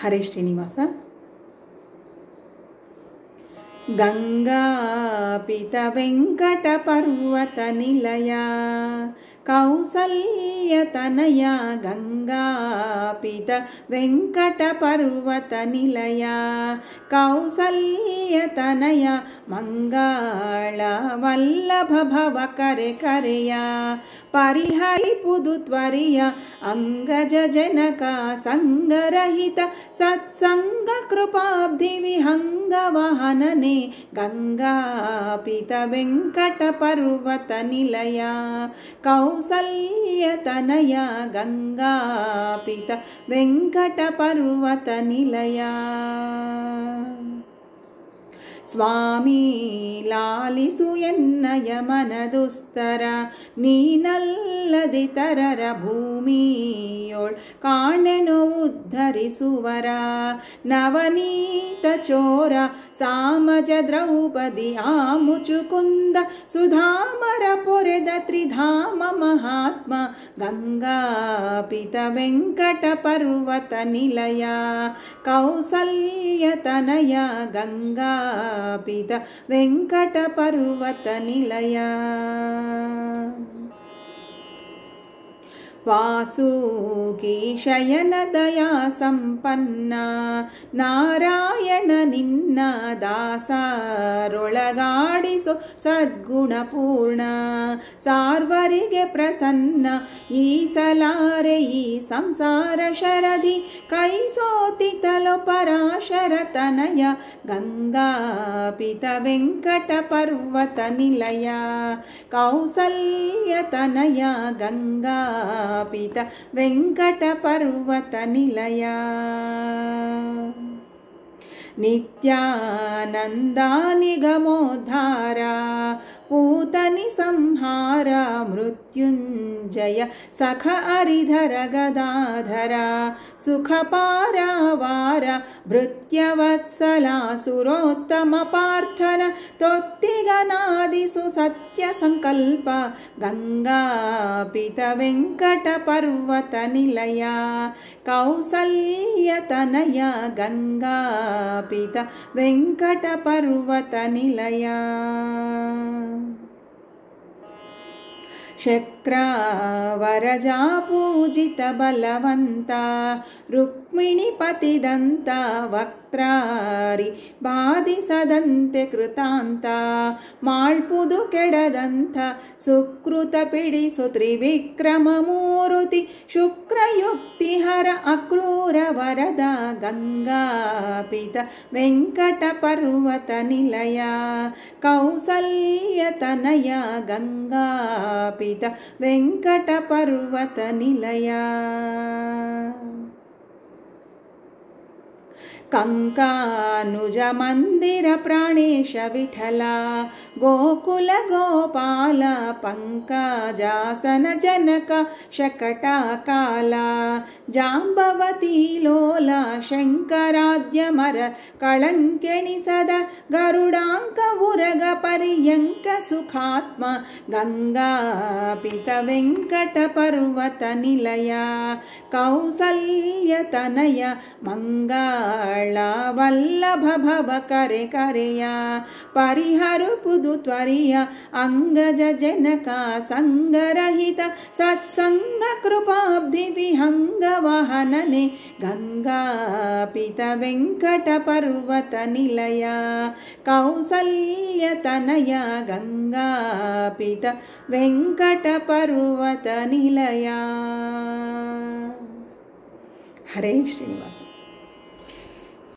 ಹರೇ ಶ್ರೀನಿವಾಸ. ಗಂಗಾಪಿತ ವೆಂಕಟ ಪರ್ವತ ನಿಲಯ ಕೌಸಲ್ಯತನಯ ಗಂಗಾಪಿತ ವೆಂಕಟ ಪರ್ವತ ನಿಲಯ ಕೌಸಲ್ಯತನಯ ಮಂಗಳ ವಲ್ಲಭ ಭವ ಕರೆ ಕರೆಯ ಪರಿಹರಿಪುದು ತ್ವರಿಯ ಅಂಗಜ ಜನಕ ಸಂಗರಹಿತ ಸತ್ಸಂಗ ಕೃಪಾಬ್ಧಿ ವಿಹಂಗ ವಾಹನನೆ ಗಂಗಾಪಿತ ವೆಂಕಟ ಪರ್ವತ ನಿಲಯ ಕೌಸಲ್ಯತನಯ ಗಂಗಾಪಿತ ವೆಂಕಟ ಪರ್ವತ ನಿಲಯ. ಸ್ವಾಮಿ ಲಾಲಿಸು ಎನ್ನಯ ಮನದುಸ್ತರ ನೀನಲ್ಲದಿತರರ ಭೂಮಿಯೋಳ್ ಕಾಣೆನು ಉದ್ಧರಿಸುವರ ನವನೀತ ಚೋರ ಸಾಮಜ ದ್ರೌಪದಿ ಆ ಮುಚುಕುಂದ ಸುಧಾಮರ ಪೊರೆದ ತ್ರಿಧಾಮ ಮಹಾತ್ಮ ಗಂಗಾಪಿತ ವೆಂಕಟ ಪರ್ವತ ನಿಲಯ ಕೌಸಲ್ಯತನಯ ಗಂಗಾಪಿತ ವೆಂಕಟ ಪರ್ವತ ನಿಲಯ. ವಾಸುಕಿ ಶಯನ ದಯಾ ಸಂಪನ್ನ ನಾರಾಯಣ ನಿನ್ನ ದಾಸರೊಳಗಾಡಿಸೋ ಸದ್ಗುಣ ಪೂರ್ಣ ಸಾರ್ವರಿಗೆ ಪ್ರಸನ್ನ ಈಸಲಾರೆ ಈ ಸಂಸಾರ ಶರದಿ ಕೈ ಸೋತಿತಲೋ ಪರಾಶರ ತನಯ ಗಂಗಾಪಿತ ವೆಂಕಟ ಪರ್ವತ ನಿಲಯ ಕೌಸಲ್ಯತನಯ ಗಂಗಾಪಿತ ವೆಂಕಟ ಪರ್ವತ ನಿಲಯ. ನಿತ್ಯಾನಂದ ನಿಗಮೋದ್ಧಾರ ಪೂತನಿ ಸಂಹಾರ ಮೃತ್ಯುಂಜಯ ಸಖ ಹರಿಧರ ಗದಾಧರ ಸುಖ ಪಾರಾವಾರ ಭೃತ್ಯವತ್ಸಲ ಸುರೋತ್ತಮ ಪಾರ್ಥನ ತೊತ್ತಿಗನಾದಿಸು ಸತ್ಯ ಸಂಕಲ್ಪ ಗಂಗಾಪಿತ ವೆಂಕಟ ಪರ್ವತ ನಿಲಯ ಕೌಸಲ್ಯತನಯ ಗಂಗಾಪಿತ ವೆಂಕಟ ಪರ್ವತ ನಿಲಯ. ಶಕ್ರವರಜಾ ಪೂಜಿತ ಬಲವಂತ ರುಕ್ಮಿಣಿ ಪತಿದಂತ ವಕ್ರಾರಿ ಬಾಧಿಸದಂತೆ ಕೃತಾಂತ ಮಾಳ್ಪುದು ಕೆಡದಂಥ ಸುಕೃತ ಪಿಡಿಸು ತ್ರಿವಿಕ್ರಮ ಮೂರುತಿ ಶುಕ್ರಯುಕ್ತಿಹರ ಅಕ್ರೂರ ವರದ ಗಂಗಾಪಿತ ವೆಂಕಟ ಪರ್ವತ ನಿಲಯ ಕೌಸಲ್ಯತನಯ ಗಂಗಾಪಿತ ವೆಂಕಟ ಪರ್ವತ ನಿಲಯ. ಕಂಕಾನುಜ ಮಂದಿರ ಪ್ರಾಣೇಶ ವಿಠಲ ಗೋಕುಲ ಗೋಪಾಲ ಪಂಕಜಾಸನ ಜನಕ ಶಕಟ ಕಾಲ ಜಾಂಬವತಿ ಲೋಲ ಶಂಕರಾದ್ಯ ಮರ ಕಳಂಕೆಣಿಸದ ಗರುಡಾಂಕ ಉರಗ ಪರ್ಯಂಕ ಸುಖಾತ್ಮ ಗಂಗಾಪಿತ ವೆಂಕಟ ಪರ್ವತ ನಿಲಯ ಕೌಸಲ್ಯತನಯ ಮಂಗಳ ವಲ್ಲಭ ಭವ ಕರೆ ಕರೆಯ ಪರಿಹರಿಪುದು ತ್ವರಿಯ ಅಂಗಜ ಜನಕ ಸಂಗರಹಿತ ಸತ್ಸಂಗ ಕೃಪಾಬ್ಧಿ ವಿಹಂಗ ವಾಹನನೆ ಗಂಗಾಪಿತ ವೆಂಕಟ ಪರ್ವತ ನಿಲಯ ಕೌಸಲ್ಯತನಯ ಗಂಗಾಪಿತ ವೆಂಕಟ ಪರ್ವತ ನಿಲಯ. ಹರೇ ಶ್ರೀನಿವಾಸ.